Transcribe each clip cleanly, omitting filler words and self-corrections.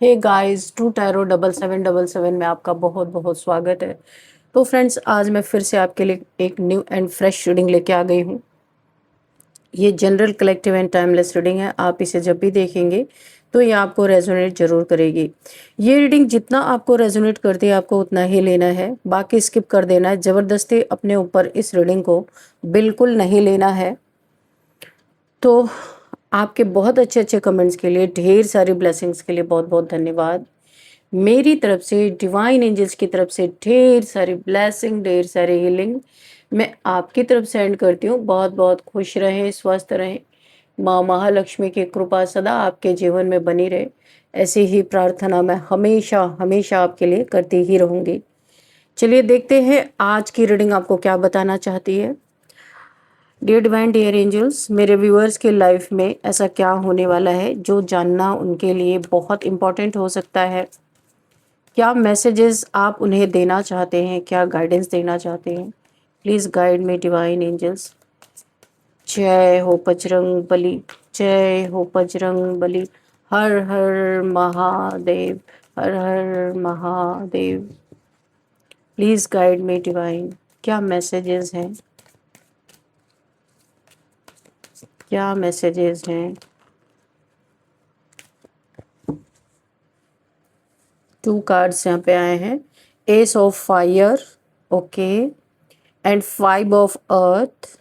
Hey guys, true tarot 7777 में आपका बहुत बहुत स्वागत है। तो फ्रेंड्स, आज मैं फिर से आपके लिए एक न्यू एंड फ्रेश रीडिंग लेके आ गई हूँ। ये general collective and timeless reading है। आप इसे जब भी देखेंगे तो ये आपको रेजोनेट जरूर करेगी। ये रीडिंग जितना आपको रेजोनेट करती है आपको उतना ही लेना है, बाकी स्किप कर देना है। ज़बरदस्ती अपने ऊपर इस रीडिंग को बिल्कुल नहीं लेना है। तो आपके बहुत अच्छे अच्छे कमेंट्स के लिए, ढेर सारी ब्लेसिंग्स के लिए बहुत बहुत धन्यवाद। मेरी तरफ से, डिवाइन एंजल्स की तरफ से ढेर सारी ब्लेसिंग, ढेर सारी हीलिंग मैं आपकी तरफ सेंड करती हूँ। बहुत बहुत खुश रहें, स्वस्थ रहें। माँ महालक्ष्मी की कृपा सदा आपके जीवन में बनी रहे, ऐसी ही प्रार्थना मैं हमेशा हमेशा आपके लिए करती ही रहूँगी। चलिए देखते हैं आज की रीडिंग आपको क्या बताना चाहती है। डियर डिवाइन, डियर एंजल्स, मेरे व्यूअर्स के लाइफ में ऐसा क्या होने वाला है जो जानना उनके लिए बहुत इम्पोर्टेंट हो सकता है। क्या मैसेजेस आप उन्हें देना चाहते हैं, क्या गाइडेंस देना चाहते हैं? Please guide me divine angels. जय हो बजरंग बली, जय हो बजरंग बली। हर हर महादेव, हर हर Mahadev. Please guide me divine. क्या मैसेजेस हैं, क्या मैसेजेस हैं? 2 कार्ड्स यहाँ पे आए हैं। S of fire, okay, and 5 of earth.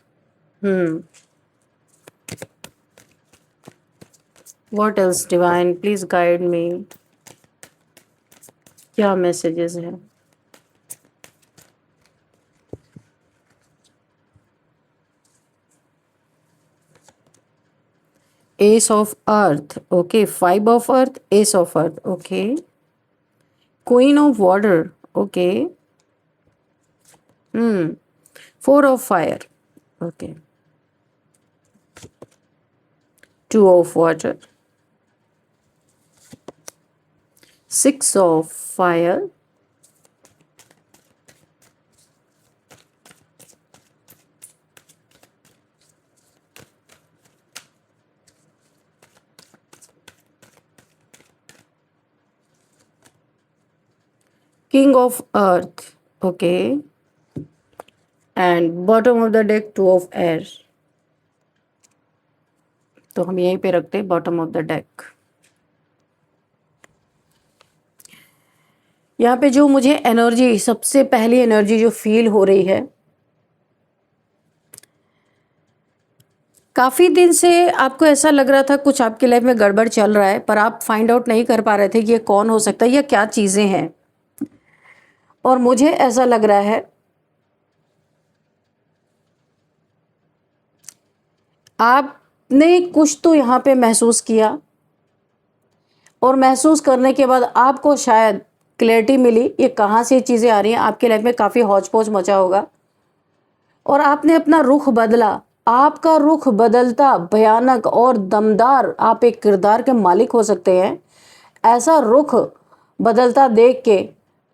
What else divine, please guide me। क्या मैसेजेस हैं? S of earth, okay, 5 of earth, S of earth, okay, queen of water, okay, 4 of fire, okay, 2 of water, 6 of fire, king of earth, okay, and bottom of the deck 2 of air. तो हम यहीं पे रखते हैं bottom of the deck. यहाँ पे जो मुझे एनर्जी, सबसे पहली एनर्जी जो फील हो रही है, काफ़ी दिन से आपको ऐसा लग रहा था कुछ आपकी लाइफ में गड़बड़ चल रहा है, पर आप फाइंड आउट नहीं कर पा रहे थे कि ये कौन हो सकता है या क्या चीज़ें हैं। और मुझे ऐसा लग रहा है आपने कुछ तो यहाँ पे महसूस किया, और महसूस करने के बाद आपको शायद क्लैरिटी मिली ये कहाँ से चीज़ें आ रही हैं। आपकी लाइफ में काफ़ी हौच पौच मचा होगा और आपने अपना रुख बदला। आपका रुख बदलता भयानक और दमदार, आप एक किरदार के मालिक हो सकते हैं। ऐसा रुख बदलता देख के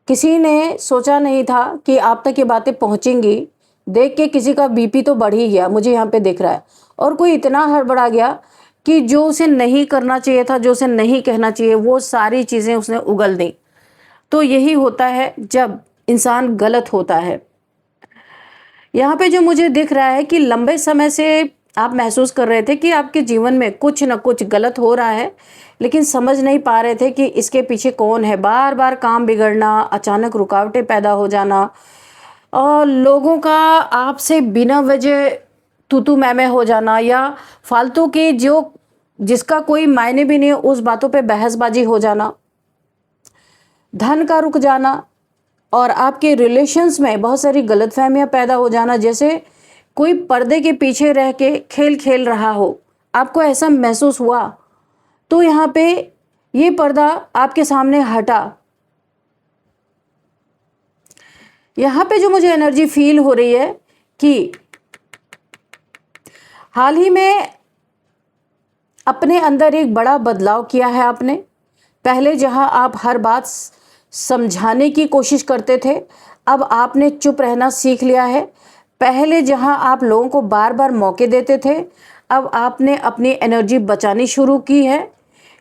किसी ने सोचा नहीं था कि आप तक ये बातें पहुंचेंगी। देख के किसी का बीपी तो बढ़ ही गया, मुझे यहाँ पे दिख रहा है। और कोई इतना हड़बड़ा गया कि जो उसे नहीं करना चाहिए था, जो उसे नहीं कहना चाहिए, वो सारी चीज़ें उसने उगल दी। तो यही होता है जब इंसान गलत होता है। यहाँ पे जो मुझे दिख रहा है कि लंबे समय से आप महसूस कर रहे थे कि आपके जीवन में कुछ न कुछ गलत हो रहा है, लेकिन समझ नहीं पा रहे थे कि इसके पीछे कौन है। बार बार काम बिगड़ना, अचानक रुकावटें पैदा हो जाना, और लोगों का आपसे बिना वजह तू मैं हो जाना, या फालतू की जो जिसका कोई मायने भी नहीं है उस बातों पे बहसबाजी हो जाना, धन का रुक जाना, और आपके रिलेशंस में बहुत सारी गलतफहमियां पैदा हो जाना। जैसे कोई पर्दे के पीछे रह के खेल खेल रहा हो, आपको ऐसा महसूस हुआ। तो यहाँ पे ये पर्दा आपके सामने हटा। यहाँ पे जो मुझे एनर्जी फील हो रही है कि हाल ही में अपने अंदर एक बड़ा बदलाव किया है आपने। पहले जहां आप हर बात समझाने की कोशिश करते थे, अब आपने चुप रहना सीख लिया है। पहले जहां आप लोगों को बार बार मौके देते थे, अब आपने अपनी एनर्जी बचानी शुरू की है।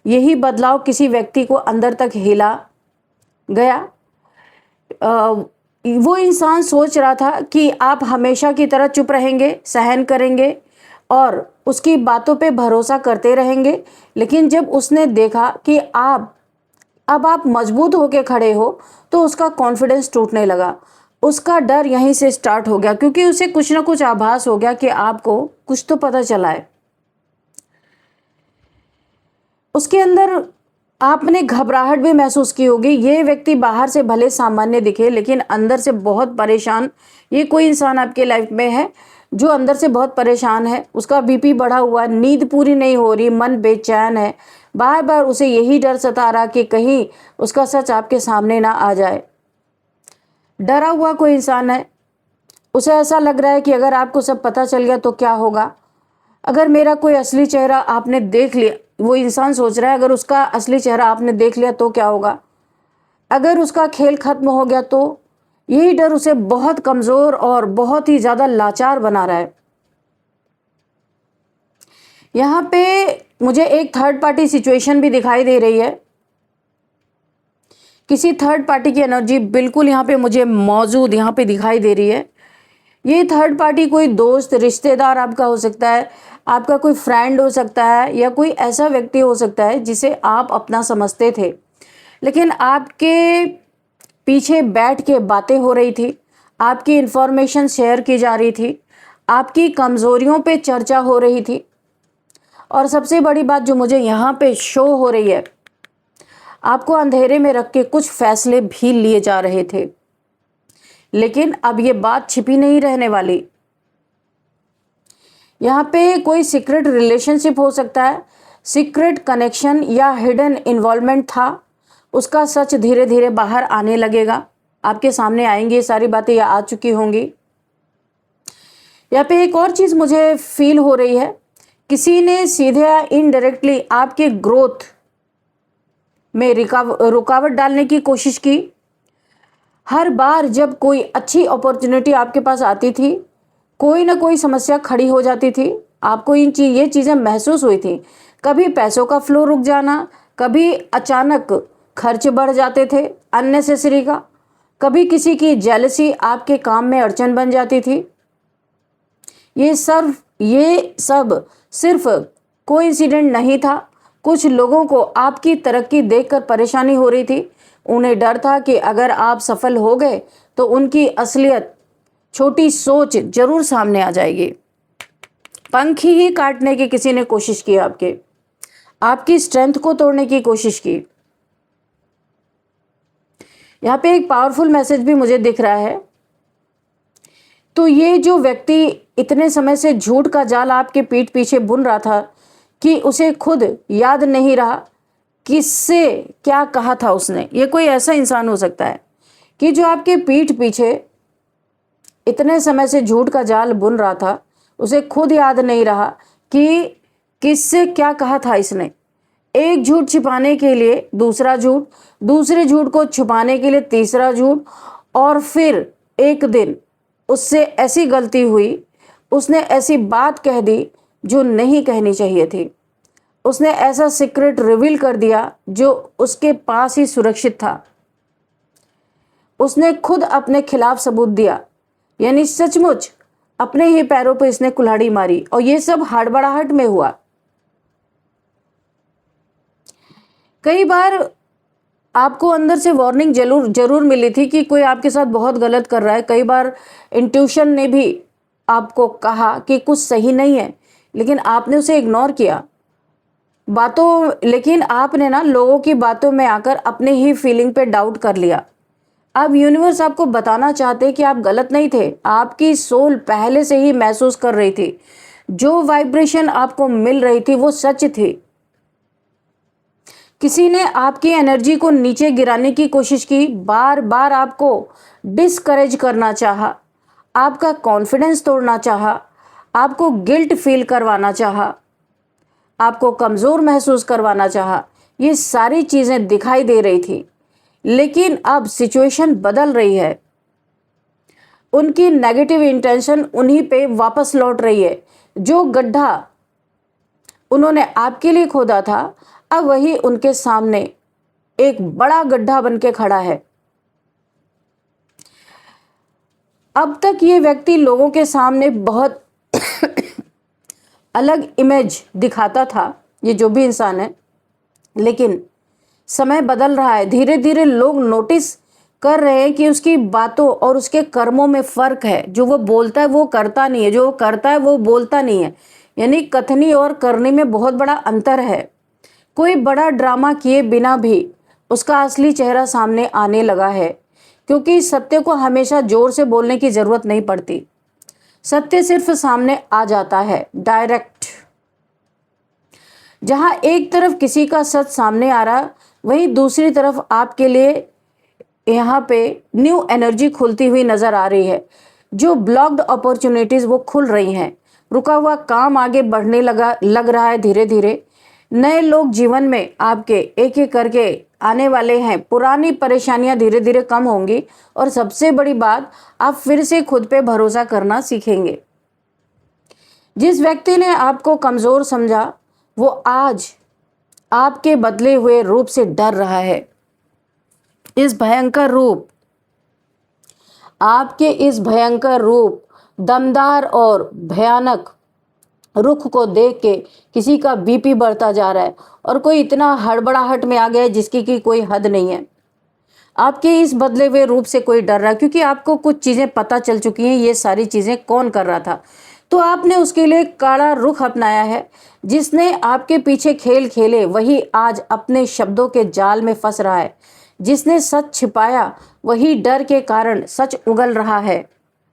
यही बदलाव किसी व्यक्ति को अंदर तक हिला गया। वो इंसान सोच रहा था कि आप हमेशा की तरह चुप रहेंगे, सहन करेंगे और उसकी बातों पे भरोसा करते रहेंगे, लेकिन जब उसने देखा कि अब आप मजबूत होके खड़े हो, तो उसका कॉन्फिडेंस टूटने लगा। उसका डर यहीं से स्टार्ट हो गया, क्योंकि उसे कुछ ना कुछ आभास हो गया कि आपको कुछ तो पता चला है। उसके अंदर आपने घबराहट भी महसूस की होगी। ये व्यक्ति बाहर से भले सामान्य दिखे, लेकिन अंदर से बहुत परेशान। ये कोई इंसान आपके लाइफ में है जो अंदर से बहुत परेशान है। उसका बीपी बढ़ा हुआ है, नींद पूरी नहीं हो रही, मन बेचैन है। बार बार उसे यही डर सता रहा कि कहीं उसका सच आपके सामने ना आ जाए। डरा हुआ कोई इंसान है। उसे ऐसा लग रहा है कि अगर आपको सब पता चल गया तो क्या होगा। अगर मेरा कोई असली चेहरा आपने देख लिया, वो इंसान सोच रहा है, अगर उसका असली चेहरा आपने देख लिया तो क्या होगा। अगर उसका खेल खत्म हो गया तो। यही डर उसे बहुत कमजोर और बहुत ही ज्यादा लाचार बना रहा है। यहाँ पे मुझे एक थर्ड पार्टी सिचुएशन भी दिखाई दे रही है। किसी थर्ड पार्टी की एनर्जी बिल्कुल यहाँ पे मुझे मौजूद यहाँ पे दिखाई दे रही है। ये थर्ड पार्टी कोई दोस्त, रिश्तेदार आपका हो सकता है, आपका कोई फ्रेंड हो सकता है, या कोई ऐसा व्यक्ति हो सकता है जिसे आप अपना समझते थे, लेकिन आपके पीछे बैठ के बातें हो रही थी, आपकी इंफॉर्मेशन शेयर की जा रही थी, आपकी कमजोरियों पे चर्चा हो रही थी। और सबसे बड़ी बात जो मुझे यहाँ पे शो हो रही है, आपको अंधेरे में रख के कुछ फैसले भी लिए जा रहे थे, लेकिन अब ये बात छिपी नहीं रहने वाली। यहाँ पे कोई सीक्रेट रिलेशनशिप हो सकता है, सीक्रेट कनेक्शन या हिडन इन्वॉल्वमेंट था। उसका सच धीरे धीरे बाहर आने लगेगा, आपके सामने आएंगी ये सारी बातें, या आ चुकी होंगी। यहाँ पे एक और चीज मुझे फील हो रही है, किसी ने सीधे या इनडायरेक्टली आपके ग्रोथ में रुकावट डालने की कोशिश की। हर बार जब कोई अच्छी अपॉर्चुनिटी आपके पास आती थी, कोई ना कोई समस्या खड़ी हो जाती थी। आपको ये चीजें महसूस हुई थी। कभी पैसों का फ्लो रुक जाना, कभी अचानक खर्च बढ़ जाते थे अननेसेसरी का, कभी किसी की जेलसी आपके काम में अड़चन बन जाती थी। ये सब सिर्फ कोइंसिडेंट नहीं था। कुछ लोगों को आपकी तरक्की देखकर परेशानी हो रही थी। उन्हें डर था कि अगर आप सफल हो गए तो उनकी असलियत, छोटी सोच जरूर सामने आ जाएगी। पंख ही काटने की किसी ने कोशिश की, आपकी स्ट्रेंथ को तोड़ने की कोशिश की। यहाँ पे एक पावरफुल मैसेज भी मुझे दिख रहा है। तो ये जो व्यक्ति इतने समय से झूठ का जाल आपके पीठ पीछे बुन रहा था कि उसे खुद याद नहीं रहा किससे क्या कहा था उसने। ये कोई ऐसा इंसान हो सकता है कि जो आपके पीठ पीछे इतने समय से झूठ का जाल बुन रहा था, उसे खुद याद नहीं रहा कि किससे क्या कहा था इसने। एक झूठ छिपाने के लिए दूसरा झूठ, दूसरे झूठ को छुपाने के लिए तीसरा झूठ, और फिर एक दिन उससे ऐसी गलती हुई, उसने ऐसी बात कह दी जो नहीं कहनी चाहिए थी। उसने ऐसा सीक्रेट रिवील कर दिया जो उसके पास ही सुरक्षित था। उसने खुद अपने खिलाफ सबूत दिया, यानी सचमुच अपने ही पैरों पर इसने कुल्हाड़ी मारी, और ये सब हड़बड़ाहट में हुआ। कई बार आपको अंदर से वार्निंग जरूर मिली थी कि कोई आपके साथ बहुत गलत कर रहा है। कई बार इंट्यूशन ने भी आपको कहा कि कुछ सही नहीं है, लेकिन आपने उसे इग्नोर किया लेकिन आपने ना लोगों की बातों में आकर अपने ही फीलिंग पे डाउट कर लिया। अब यूनिवर्स आपको बताना चाहते कि आप गलत नहीं थे। आपकी सोल पहले से ही महसूस कर रही थी, जो वाइब्रेशन आपको मिल रही थी वो सच थी। किसी ने आपकी एनर्जी को नीचे गिराने की कोशिश की, बार बार आपको डिस्करेज करना चाहा, आपका कॉन्फिडेंस तोड़ना चाहा, आपको गिल्ट फील करवाना चाहा, आपको कमजोर महसूस करवाना चाहा। ये सारी चीजें दिखाई दे रही थी, लेकिन अब सिचुएशन बदल रही है। उनकी नेगेटिव इंटेंशन उन्हीं पे वापस लौट रही है। जो गड्ढा उन्होंने आपके लिए खोदा था, अब वही उनके सामने एक बड़ा गड्ढा बन के खड़ा है। अब तक ये व्यक्ति लोगों के सामने बहुत अलग इमेज दिखाता था, ये जो भी इंसान है, लेकिन समय बदल रहा है। धीरे धीरे लोग नोटिस कर रहे हैं कि उसकी बातों और उसके कर्मों में फर्क है। जो वो बोलता है वो करता नहीं है, जो वो करता है वो बोलता नहीं है, यानी कथनी और करने में बहुत बड़ा अंतर है। कोई बड़ा ड्रामा किए बिना भी उसका असली चेहरा सामने आने लगा है, क्योंकि सत्य को हमेशा जोर से बोलने की जरूरत नहीं पड़ती। सत्य सिर्फ सामने आ जाता है, डायरेक्ट। जहां एक तरफ किसी का सच सामने आ रहा, वहीं दूसरी तरफ आपके लिए यहाँ पे न्यू एनर्जी खुलती हुई नजर आ रही है। जो ब्लॉक्ड अपॉर्चुनिटीज वो खुल रही हैं। रुका हुआ काम आगे बढ़ने लग रहा है धीरे धीरे। नए लोग जीवन में आपके एक एक करके आने वाले हैं। पुरानी परेशानियां धीरे धीरे कम होंगी और सबसे बड़ी बात, आप फिर से खुद पे भरोसा करना सीखेंगे। जिस व्यक्ति ने आपको कमजोर समझा वो आज आपके बदले हुए रूप से डर रहा है। इस भयंकर रूप, आपके इस भयंकर रूप, दमदार और भयानक रुख को देख के किसी का बीपी बढ़ता जा रहा है और कोई इतना हड़बड़ाहट में आ गया है जिसकी की कोई हद नहीं है। आपके इस बदले हुए रूप से कोई डर रहा है, क्योंकि आपको कुछ चीजें पता चल चुकी हैं, ये सारी चीजें कौन कर रहा था। तो आपने उसके लिए काड़ा रुख अपनाया है। जिसने आपके पीछे खेल खेले वही आज अपने शब्दों के जाल में फंस रहा है। जिसने सच छिपाया वही डर के कारण सच उगल रहा है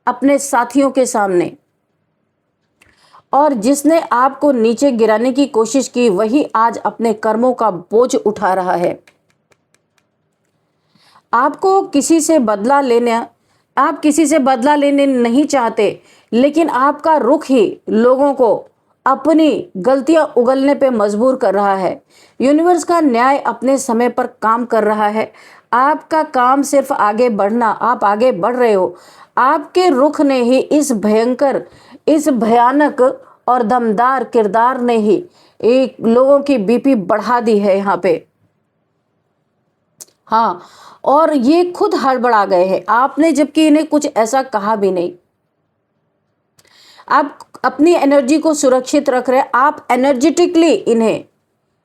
अपने साथियों के सामने। और जिसने आपको नीचे गिराने की कोशिश की वही आज अपने कर्मों का बोझ उठा रहा है। आप किसी से बदला लेने नहीं चाहते, लेकिन आपका रुख ही लोगों को अपनी गलतियां उगलने पे मजबूर कर रहा है। यूनिवर्स का न्याय अपने समय पर काम कर रहा है। आपका काम सिर्फ आगे बढ़ना, आप आगे बढ़ रहे हो। आपके रुख ने ही इस भयानक और दमदार किरदार ने ही एक लोगों की बीपी बढ़ा दी है यहाँ पे। हाँ, और ये खुद हड़बड़ा गए हैं। आपने जबकि इन्हें कुछ ऐसा कहा भी नहीं। आप अपनी एनर्जी को सुरक्षित रख रहे हैं। आप एनर्जेटिकली इन्हें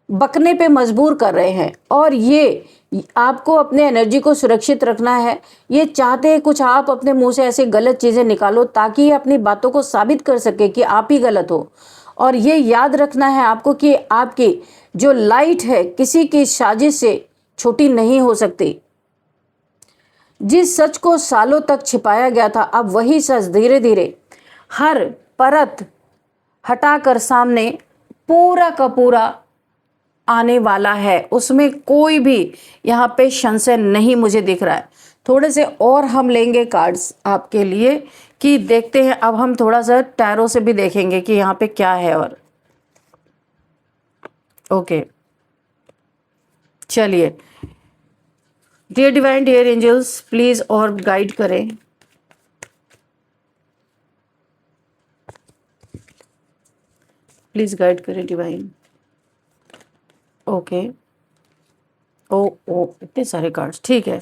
बकने पे मजबूर कर रहे हैं और ये आपको अपने एनर्जी को सुरक्षित रखना है। ये चाहते हैं कुछ आप अपने मुंह से ऐसे गलत चीजें निकालो ताकि ये अपनी बातों को साबित कर सके कि आप ही गलत हो। और ये याद रखना है आपको कि आपकी जो लाइट है किसी की साजिश से छोटी नहीं हो सकती। जिस सच को सालों तक छिपाया गया था, अब वही सच धीरे धीरे हर परत हटाकर सामने पूरा का पूरा आने वाला है। उसमें कोई भी यहाँ पे संशय नहीं मुझे दिख रहा है। थोड़े से और हम लेंगे कार्ड्स आपके लिए कि देखते हैं। अब हम थोड़ा सा टैरो से भी देखेंगे कि यहाँ पे क्या है। और ओके, चलिए, dear divine, dear angels, please और गाइड करें। प्लीज गाइड करें डिवाइन। ओके, ओ इतने सारे कार्ड्स, ठीक है।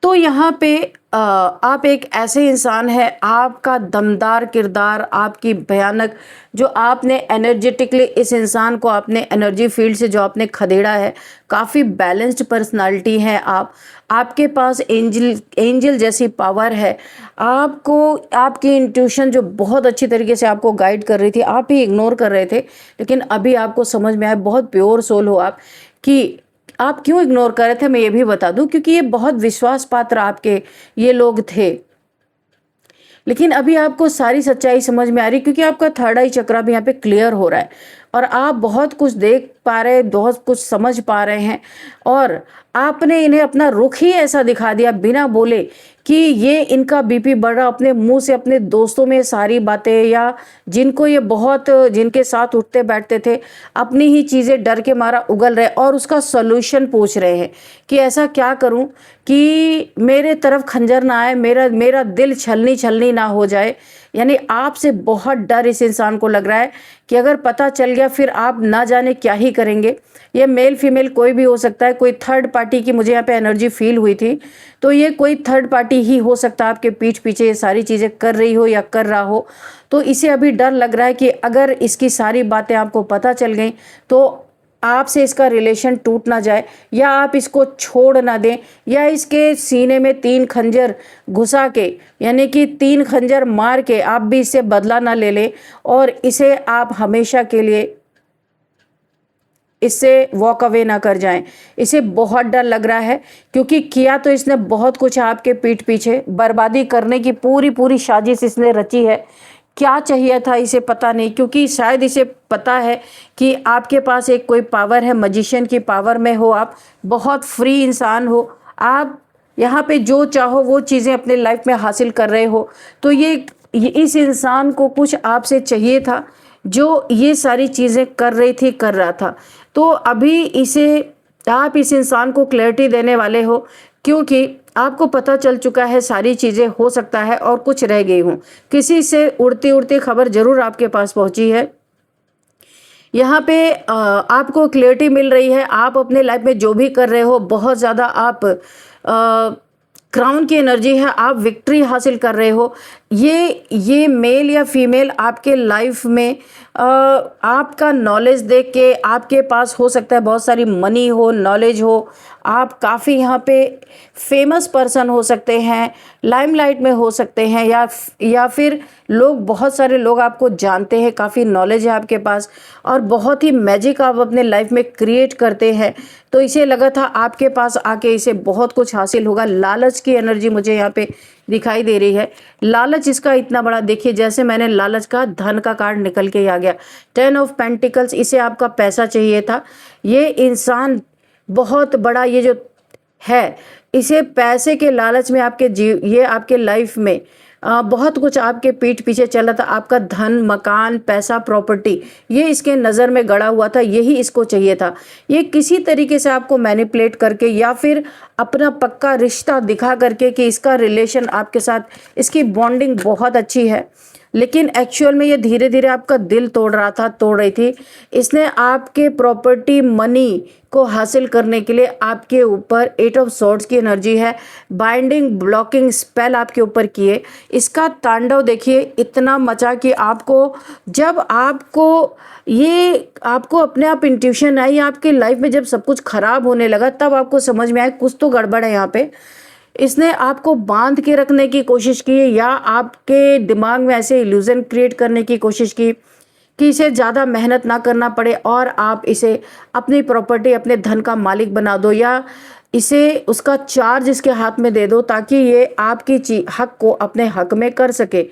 तो यहाँ पे आप एक ऐसे इंसान है, आपका दमदार किरदार, आपकी भयानक, जो आपने एनर्जेटिकली इस इंसान को आपने एनर्जी फील्ड से जो आपने खदेड़ा है, काफ़ी बैलेंस्ड पर्सनालिटी है आप। आपके पास एंजल जैसी पावर है। आपको आपकी इंट्यूशन जो बहुत अच्छी तरीके से आपको गाइड कर रही थी, आप ही इग्नोर कर रहे थे, लेकिन अभी आपको समझ में आया। बहुत प्योर सोल हो आप कि आप क्यों इग्नोर कर रहे थे, मैं ये भी बता दूं, क्योंकि ये बहुत विश्वास पात्र आपके ये लोग थे। लेकिन अभी आपको सारी सच्चाई समझ में आ रही, क्योंकि आपका थर्ड आई चक्रा भी यहाँ पे क्लियर हो रहा है और आप बहुत कुछ देख पा रहे हैं, बहुत कुछ समझ पा रहे हैं। और आपने इन्हें अपना रुख ही ऐसा दिखा दिया बिना बोले कि ये इनका बीपी बढ़ रहा, अपने मुंह से अपने दोस्तों में सारी बातें, या जिनको ये बहुत जिनके साथ उठते बैठते थे, अपनी ही चीज़ें डर के मारा उगल रहे और उसका सॉल्यूशन पूछ रहे हैं कि ऐसा क्या करूं कि मेरे तरफ खंजर ना आए, मेरा दिल छलनी ना हो जाए। यानी आपसे बहुत डर इस इंसान को लग रहा है कि अगर पता चल गया फिर आप ना जाने क्या ही करेंगे। ये मेल फीमेल कोई भी हो सकता है, कोई थर्ड पार्टी की मुझे यहाँ पे एनर्जी फील हुई थी, तो ये कोई थर्ड पार्टी ही हो सकता है आपके पीठ पीछे ये सारी चीज़ें कर रही हो या कर रहा हो। तो इसे अभी डर लग रहा है कि अगर इसकी सारी बातें आपको पता चल गई तो आपसे इसका रिलेशन टूट ना जाए, या आप इसको छोड़ ना दें, या इसके सीने में 3 खंजर घुसा के, यानी कि 3 खंजर मार के आप भी इससे बदला ना ले लें और इसे आप हमेशा के लिए इससे वॉक अवे ना कर जाएं। इसे बहुत डर लग रहा है, क्योंकि किया तो इसने बहुत कुछ आपके पीठ पीछे, बर्बादी करने की पूरी पूरी साजिश इसने रची है। क्या चाहिए था इसे पता नहीं, क्योंकि शायद इसे पता है कि आपके पास एक कोई पावर है, मजिशियन की पावर में हो, आप बहुत फ्री इंसान हो, आप यहाँ पे जो चाहो वो चीज़ें अपने लाइफ में हासिल कर रहे हो। तो ये इस इंसान को कुछ आपसे चाहिए था जो ये सारी चीज़ें कर रही थी, कर रहा था। तो अभी इसे आप इस इंसान को क्लैरिटी देने वाले हो, क्योंकि आपको पता चल चुका है सारी चीज़ें, हो सकता है और कुछ रह गई हूँ। किसी से उड़ती उड़ती खबर जरूर आपके पास पहुंची है। यहाँ पे आपको क्लैरिटी मिल रही है। आप अपने लाइफ में जो भी कर रहे हो, बहुत ज़्यादा आप क्राउन की एनर्जी है, आप विक्ट्री हासिल कर रहे हो। ये मेल या फीमेल आपके लाइफ में आपका नॉलेज देख के, आपके पास हो सकता है बहुत सारी मनी हो, नॉलेज हो, आप काफ़ी यहाँ पे फेमस पर्सन हो सकते हैं, लाइमलाइट में हो सकते हैं, या फिर लोग, बहुत सारे लोग आपको जानते हैं, काफ़ी नॉलेज है आपके पास और बहुत ही मैजिक आप अपने लाइफ में क्रिएट करते हैं। तो इसे लगा था आपके पास आके इसे बहुत कुछ हासिल होगा। लालच की एनर्जी मुझे यहाँ पे दिखाई दे रही है। लालच इसका इतना बड़ा, देखिए जैसे मैंने लालच का, धन का कार्ड निकल के आ गया, 10 ऑफ पेंटिकल्स, इसे आपका पैसा चाहिए था। ये इंसान बहुत बड़ा, ये जो है, इसे पैसे के लालच में ये आपके लाइफ में बहुत कुछ आपके पीठ पीछे चला था। आपका धन, मकान, पैसा, प्रॉपर्टी, ये इसके नज़र में गड़ा हुआ था, यही इसको चाहिए था। ये किसी तरीके से आपको मैनिपुलेट करके या फिर अपना पक्का रिश्ता दिखा करके कि इसका रिलेशन आपके साथ, इसकी बॉन्डिंग बहुत अच्छी है, लेकिन एक्चुअल में ये धीरे धीरे आपका दिल तोड़ रही थी। इसने आपके प्रॉपर्टी, मनी को हासिल करने के लिए आपके ऊपर 8 ऑफ सॉर्ड्स की एनर्जी है, बाइंडिंग, ब्लॉकिंग स्पेल आपके ऊपर किए। इसका तांडव देखिए इतना मचा कि आपको, जब आपको अपने आप इंट्यूशन आई, आपके लाइफ में जब सब कुछ खराब होने लगा, तब आपको समझ में आया कुछ तो गड़बड़ है यहाँ पे। इसने आपको बांध के रखने की कोशिश की, या आपके दिमाग में ऐसे इल्यूजन क्रिएट करने की कोशिश की कि इसे ज़्यादा मेहनत ना करना पड़े और आप इसे अपनी प्रॉपर्टी, अपने धन का मालिक बना दो, या इसे उसका चार्ज इसके हाथ में दे दो ताकि ये आपकी हक को अपने हक में कर सके।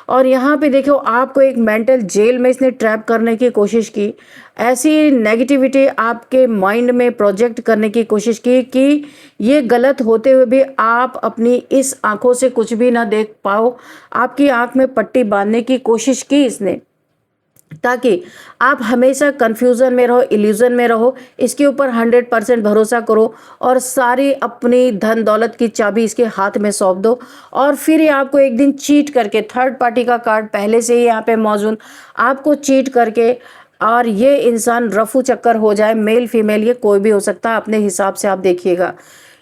और यहाँ पे देखो, आपको एक मेंटल जेल में इसने ट्रैप करने की कोशिश की, ऐसी नेगेटिविटी आपके माइंड में प्रोजेक्ट करने की कोशिश की कि ये गलत होते हुए भी आप अपनी इस आंखों से कुछ भी ना देख पाओ। आपकी आंख में पट्टी बांधने की कोशिश की इसने, ताकि आप हमेशा कंफ्यूजन में रहो, इल्यूजन में रहो। इसके ऊपर 100% भरोसा करो और सारी अपनी धन दौलत की चाबी इसके हाथ में सौंप दो, और फिर ये आपको एक दिन चीट करके, थर्ड पार्टी का कार्ड पहले से ही यहाँ पे मौजूद, आपको चीट करके, और ये इंसान रफू चक्कर हो जाए, मेल फीमेल ये कोई भी हो सकता है, अपने हिसाब से आप देखिएगा।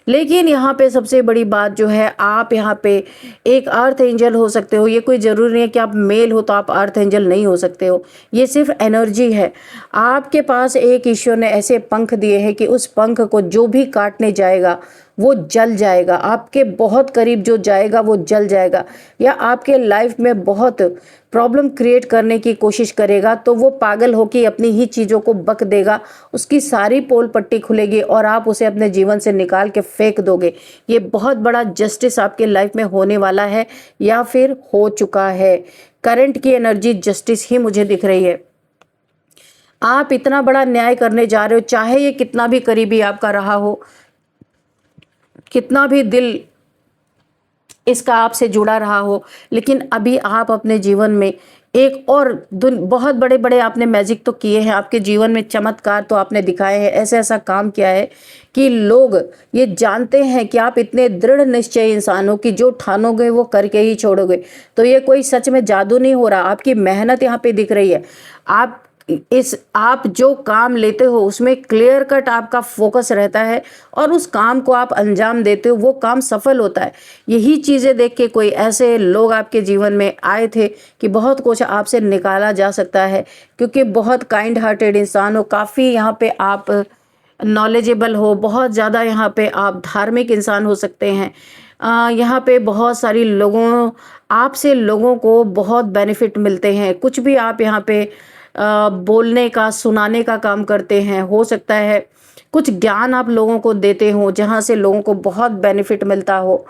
लेकिन यहाँ पे सबसे बड़ी बात जो है, आप यहाँ पे एक अर्थ एंजल हो सकते हो। ये कोई ज़रूरी नहीं है कि आप मेल हो तो आप अर्थ एंजल नहीं हो सकते हो, ये सिर्फ एनर्जी है। आपके पास एक ईश्वर ने ऐसे पंख दिए हैं कि उस पंख को जो भी काटने जाएगा वो जल जाएगा, आपके बहुत करीब जो जाएगा वो जल जाएगा, या आपके लाइफ में बहुत प्रॉब्लम क्रिएट करने की कोशिश करेगा तो वो पागल होकर अपनी ही चीज़ों को बक देगा, उसकी सारी पोल पट्टी खुलेगी और आप उसे अपने जीवन से निकाल के फेंक दोगे। ये बहुत बड़ा जस्टिस आपके लाइफ में होने वाला है या फिर हो चुका है। करंट की एनर्जी जस्टिस ही मुझे दिख रही है। आप इतना बड़ा न्याय करने जा रहे हो, चाहे ये कितना भी करीबी आपका रहा हो, कितना भी दिल इसका आपसे जुड़ा रहा हो, लेकिन अभी आप अपने जीवन में एक और बहुत बड़े बड़े आपने मैजिक तो किए हैं, आपके जीवन में चमत्कार तो आपने दिखाए हैं, ऐसा ऐसा काम किया है कि लोग ये जानते हैं कि आप इतने दृढ़ निश्चय इंसान हो कि जो ठानोगे वो करके ही छोड़ोगे। तो ये कोई सच में जादू नहीं हो रहा, आपकी मेहनत यहाँ पे दिख रही है। आप इस आप जो काम लेते हो उसमें क्लियर कट आपका फोकस रहता है और उस काम को आप अंजाम देते हो, वो काम सफल होता है। यही चीज़ें देख के कोई ऐसे लोग आपके जीवन में आए थे कि बहुत कुछ आपसे निकाला जा सकता है, क्योंकि बहुत काइंड हार्टेड इंसान हो, काफ़ी यहाँ पे आप नॉलेजेबल हो, बहुत ज़्यादा यहाँ पे आप धार्मिक इंसान हो सकते हैं। यहाँ पे बहुत सारी आपसे लोगों को बहुत बेनिफिट मिलते हैं। कुछ भी आप यहाँ पे बोलने का, सुनाने का काम करते हैं। हो सकता है कुछ ज्ञान आप लोगों को देते हो जहाँ से लोगों को बहुत बेनिफिट मिलता हो।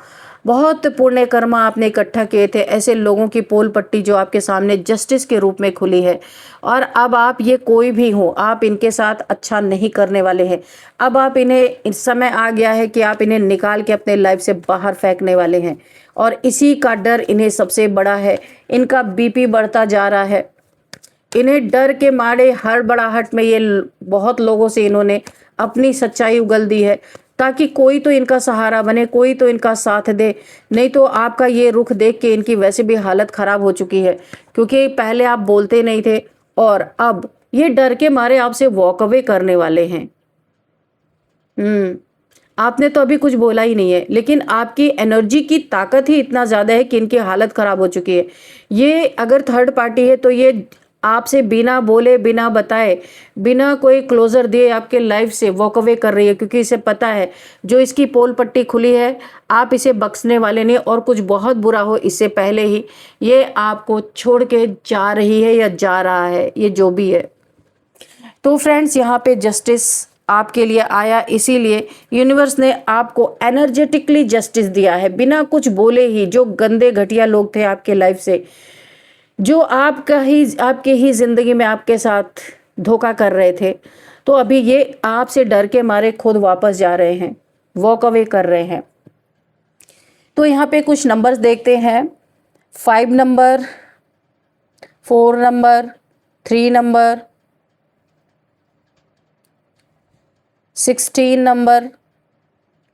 बहुत पुण्य कर्म आपने इकट्ठा किए थे, ऐसे लोगों की पोल पट्टी जो आपके सामने जस्टिस के रूप में खुली है। और अब आप ये कोई भी हो, आप इनके साथ अच्छा नहीं करने वाले हैं। अब आप इन्हें, इस समय आ गया है कि आप इन्हें निकाल के अपने लाइफ से बाहर फेंकने वाले हैं, और इसी का डर इन्हें सबसे बड़ा है। इनका बीपी बढ़ता जा रहा है। इन्हें डर के मारे हड़बड़ाहट में ये बहुत लोगों से इन्होंने अपनी सच्चाई उगल दी है, ताकि कोई तो इनका सहारा बने, कोई तो इनका साथ दे। नहीं तो आपका ये रुख देख के इनकी वैसे भी हालत खराब हो चुकी है, क्योंकि पहले आप बोलते नहीं थे और अब ये डर के मारे आपसे वॉक अवे करने वाले हैं। आपने तो अभी कुछ बोला ही नहीं है, लेकिन आपकी एनर्जी की ताकत ही इतना ज़्यादा है कि इनकी हालत ख़राब हो चुकी है। ये अगर थर्ड पार्टी है तो ये आपसे बिना बोले, बिना बताए, बिना कोई क्लोजर दिए आपके लाइफ से वॉक अवे कर रही है, क्योंकि इसे पता है जो इसकी पोल पट्टी खुली है आप इसे बख्शने वाले नहीं, और कुछ बहुत बुरा हो इससे पहले ही ये आपको छोड़ के जा रही है या जा रहा है, ये जो भी है। तो फ्रेंड्स, यहाँ पे जस्टिस आपके लिए आया, इसीलिए यूनिवर्स ने आपको एनर्जेटिकली जस्टिस दिया है, बिना कुछ बोले ही। जो गंदे घटिया लोग थे आपके लाइफ से, जो आपके ही ज़िंदगी में आपके साथ धोखा कर रहे थे, तो अभी ये आपसे डर के मारे खुद वापस जा रहे हैं, वॉक अवे कर रहे हैं। तो यहाँ पे कुछ नंबर्स देखते हैं। 5 number, 4 number, 3 number, 16 number,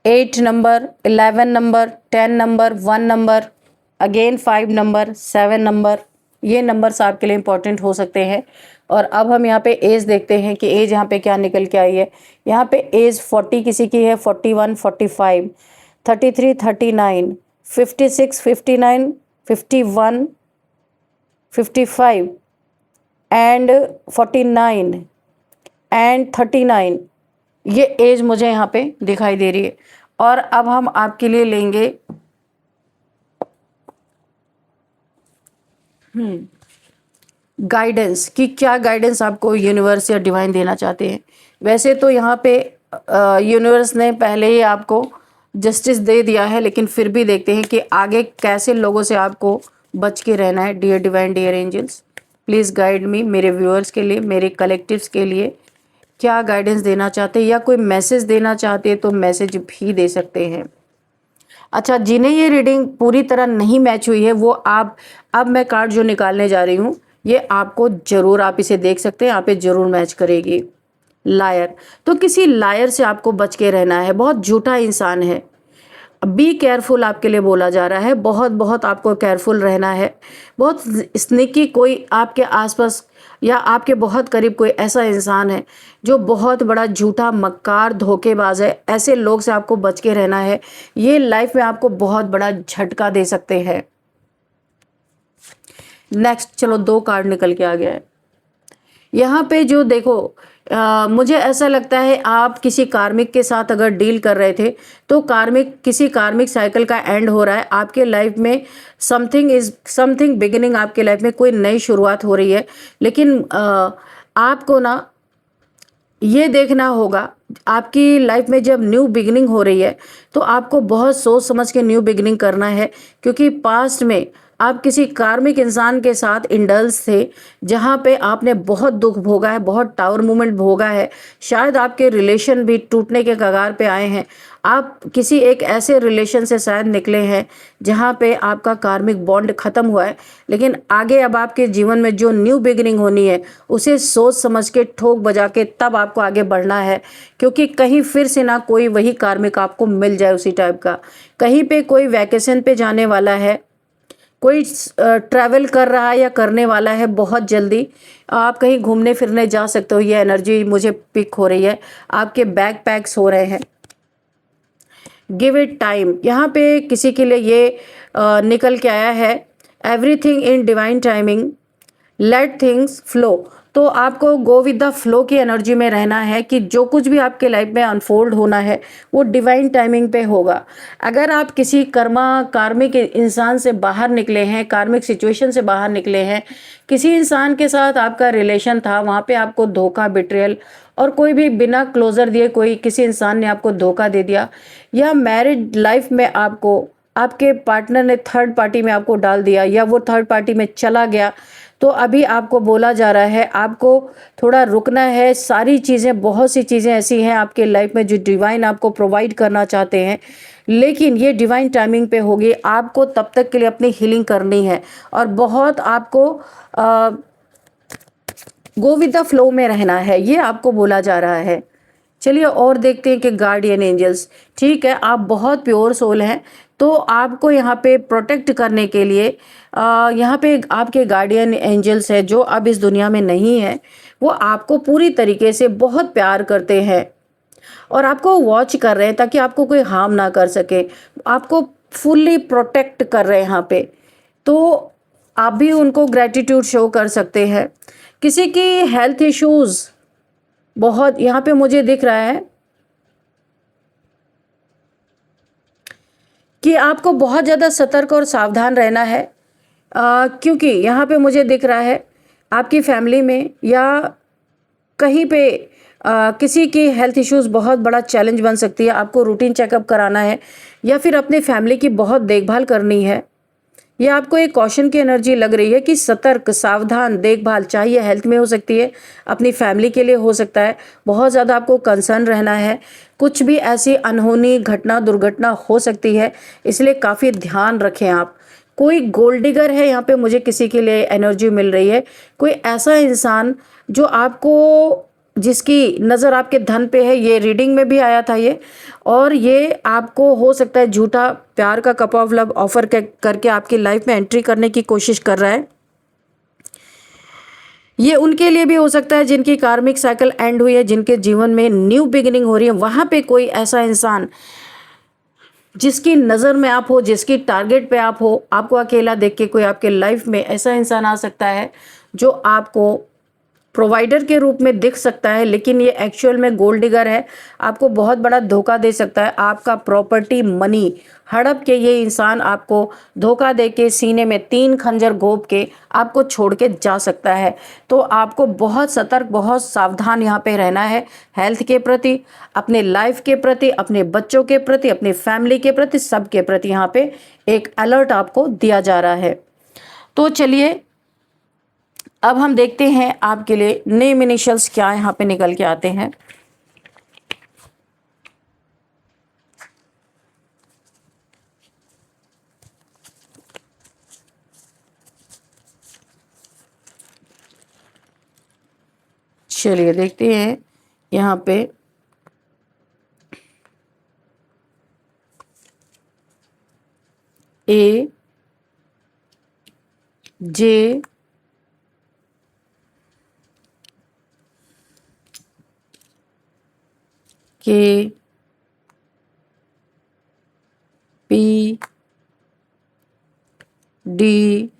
8 number, 11 number, 10 number, 1 number, again 5 number, 7 number. ये नंबर्स आपके लिए इंपॉर्टेंट हो सकते हैं। और अब हम यहाँ पे एज देखते हैं कि एज यहाँ पे क्या निकल के आई है। यहाँ पे एज 40 किसी की है, 41, 45, 33, 39, 56, 59, 51, 55 एंड 49 एंड 39। ये एज मुझे यहाँ पे दिखाई दे रही है। और अब हम आपके लिए लेंगे गाइडेंस, कि क्या गाइडेंस आपको यूनिवर्स या डिवाइन देना चाहते हैं। वैसे तो यहाँ पे यूनिवर्स ने पहले ही आपको जस्टिस दे दिया है, लेकिन फिर भी देखते हैं कि आगे कैसे लोगों से आपको बच के रहना है। Dear divine, dear angels, please guide me. मेरे व्यूअर्स के लिए, मेरे कलेक्टिव्स के लिए क्या गाइडेंस देना चाहते हैं, या कोई मैसेज देना चाहते हैं तो मैसेज भी दे सकते हैं। अच्छा, जिन्हें ये रीडिंग पूरी तरह नहीं मैच हुई है वो अब मैं कार्ड जो निकालने जा रही हूँ ये आपको ज़रूर, आप इसे देख सकते हैं, यहाँ पे ज़रूर मैच करेगी। लायर, तो किसी लायर से आपको बच के रहना है। बहुत झूठा इंसान है, बी केयरफुल आपके लिए बोला जा रहा है। बहुत बहुत आपको केयरफुल रहना है। बहुत स्नेकी कोई आपके आसपास या आपके बहुत करीब कोई ऐसा इंसान है जो बहुत बड़ा झूठा, मक्कार, धोखेबाज है। ऐसे लोग से आपको बच के रहना है। ये लाइफ में आपको बहुत बड़ा झटका दे सकते हैं। नेक्स्ट, चलो 2 कार्ड निकल के आ गया है। यहाँ पे जो देखो, मुझे ऐसा लगता है आप किसी कार्मिक के साथ अगर डील कर रहे थे तो किसी कार्मिक साइकिल का एंड हो रहा है आपके लाइफ में। समथिंग बिगिनिंग आपके लाइफ में, कोई नई शुरुआत हो रही है। लेकिन आपको ना ये देखना होगा, आपकी लाइफ में जब न्यू बिगिनिंग हो रही है तो आपको बहुत सोच समझ के न्यू बिगिनिंग करना है, क्योंकि पास्ट में आप किसी कार्मिक इंसान के साथ इंडल्स थे जहाँ पे आपने बहुत दुख भोगा है, बहुत टावर मूवमेंट भोगा है। शायद आपके रिलेशन भी टूटने के कगार पे आए हैं। आप किसी एक ऐसे रिलेशन से शायद निकले हैं जहाँ पे आपका कार्मिक बॉन्ड ख़त्म हुआ है, लेकिन आगे अब आपके जीवन में जो न्यू बिगिनिंग होनी है उसे सोच समझ के, ठोक बजा के तब आपको आगे बढ़ना है, क्योंकि कहीं फिर से ना कोई वही कार्मिक आपको मिल जाए उसी टाइप का। कहीं पे कोई वैकेशन पे जाने वाला है, कोई ट्रैवल कर रहा है या करने वाला है बहुत जल्दी, आप कहीं घूमने फिरने जा सकते हो, ये एनर्जी मुझे पिक हो रही है। आपके बैग पैक्स हो रहे हैं। गिव इट टाइम, यहाँ पे किसी के लिए ये निकल के आया है, everything in divine timing, let things flow. तो आपको गो विद द फ्लो की एनर्जी में रहना है कि जो कुछ भी आपके लाइफ में अनफोल्ड होना है वो डिवाइन टाइमिंग पे होगा। अगर आप किसी कार्मिक इंसान से बाहर निकले हैं, कार्मिक सिचुएशन से बाहर निकले हैं, किसी इंसान के साथ आपका रिलेशन था, वहाँ पे आपको धोखा, बिट्रेयल और कोई भी बिना क्लोजर दिए कोई किसी इंसान ने आपको धोखा दे दिया, या मैरिड लाइफ में आपको आपके पार्टनर ने थर्ड पार्टी में आपको डाल दिया, या वो थर्ड पार्टी में चला गया, तो अभी आपको बोला जा रहा है आपको थोड़ा रुकना है। सारी चीज़ें, बहुत सी चीज़ें ऐसी हैं आपके लाइफ में जो डिवाइन आपको प्रोवाइड करना चाहते हैं, लेकिन ये डिवाइन टाइमिंग पे होगी। आपको तब तक के लिए अपनी हीलिंग करनी है और बहुत आपको गो विद द फ्लो में रहना है, ये आपको बोला जा रहा है। चलिए और देखते हैं कि गार्डियन एंजल्स, ठीक है, आप बहुत प्योर सोल हैं, तो आपको यहाँ पे प्रोटेक्ट करने के लिए यहाँ पे आपके गार्डियन एंजल्स है जो अब इस दुनिया में नहीं है। वो आपको पूरी तरीके से बहुत प्यार करते हैं और आपको वॉच कर रहे हैं ताकि आपको कोई हार्म ना कर सके, आपको फुल्ली प्रोटेक्ट कर रहे हैं यहाँ पे। तो आप भी उनको ग्रेटिट्यूड शो कर सकते हैं। किसी की हेल्थ इश्यूज़ बहुत यहाँ पे मुझे दिख रहा है कि आपको बहुत ज़्यादा सतर्क और सावधान रहना है, क्योंकि यहाँ पे मुझे दिख रहा है आपकी फैमिली में या कहीं पे किसी की हेल्थ इश्यूज़ बहुत बड़ा चैलेंज बन सकती है। आपको रूटीन चेकअप कराना है या फिर अपनी फैमिली की बहुत देखभाल करनी है। ये आपको एक कॉशन की एनर्जी लग रही है कि सतर्क, सावधान, देखभाल, चाहिए हेल्थ में हो सकती है, अपनी फैमिली के लिए हो सकता है। बहुत ज़्यादा आपको कंसर्न रहना है, कुछ भी ऐसी अनहोनी घटना, दुर्घटना हो सकती है, इसलिए काफ़ी ध्यान रखें आप। कोई गोल्ड डिगर है यहाँ पे, मुझे किसी के लिए एनर्जी मिल रही है, कोई ऐसा इंसान जो आपको, जिसकी नज़र आपके धन पे है, ये रीडिंग में भी आया था ये, और ये आपको हो सकता है झूठा प्यार का कप ऑफ लव ऑफर करके आपकी लाइफ में एंट्री करने की कोशिश कर रहा है। ये उनके लिए भी हो सकता है जिनकी कार्मिक साइकिल एंड हुई है, जिनके जीवन में न्यू बिगिनिंग हो रही है, वहाँ पे कोई ऐसा इंसान जिसकी नज़र में आप हो, जिसकी टारगेट पे आप हो, आपको अकेला देख के कोई आपके लाइफ में ऐसा इंसान आ सकता है जो आपको प्रोवाइडर के रूप में दिख सकता है, लेकिन ये एक्चुअल में गोल्ड डिगर है। आपको बहुत बड़ा धोखा दे सकता है, आपका प्रॉपर्टी, मनी हड़प के ये इंसान आपको धोखा दे के सीने में 3 खंजर घोंप के आपको छोड़ के जा सकता है। तो आपको बहुत सतर्क, बहुत सावधान यहाँ पे रहना है, हेल्थ के प्रति, अपने लाइफ के प्रति, अपने बच्चों के प्रति, अपनी फैमिली के प्रति, सब के प्रति यहाँ पे एक अलर्ट आपको दिया जा रहा है। तो चलिए अब हम देखते हैं आपके लिए नेम इनिशियल्स क्या यहाँ पे निकल के आते हैं। चलिए देखते हैं यहाँ पे ए, जे, के, P, D,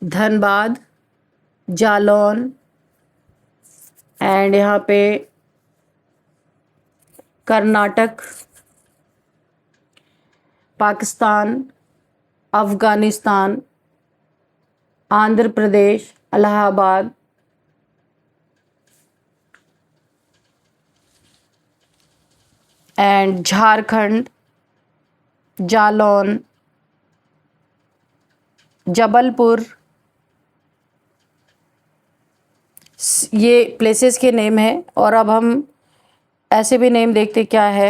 Dhanbad, Jalaun, and यहाँ पे कर्नाटक, पाकिस्तान, अफगानिस्तान, आंध्र प्रदेश, इलाहाबाद, एंड झारखंड, जालौन, जबलपुर। ये प्लेसेस के नेम हैं। और अब हम ऐसे भी नेम देखते क्या है।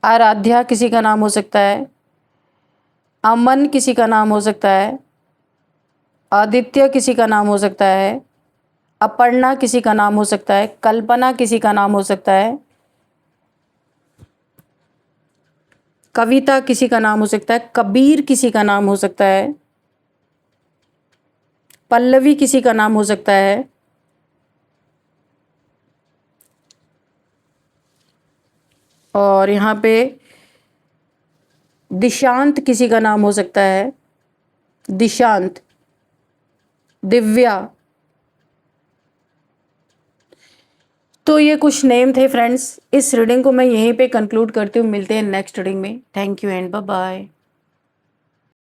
आराध्या किसी का नाम हो सकता है, अमन किसी का नाम हो सकता है, आदित्य किसी का नाम हो सकता है, अपर्णा किसी का नाम हो सकता है, कल्पना किसी का नाम हो सकता है, कविता किसी का नाम हो सकता है, कबीर किसी का नाम हो सकता है, पल्लवी किसी का नाम हो सकता है, और यहाँ पे दिशांत किसी का नाम हो सकता है, दिशांत, दिव्या। तो ये कुछ नेम थे फ्रेंड्स। इस रीडिंग को मैं यहीं पे कंक्लूड करती हूँ। मिलते हैं नेक्स्ट रीडिंग में। Thank you and bye bye.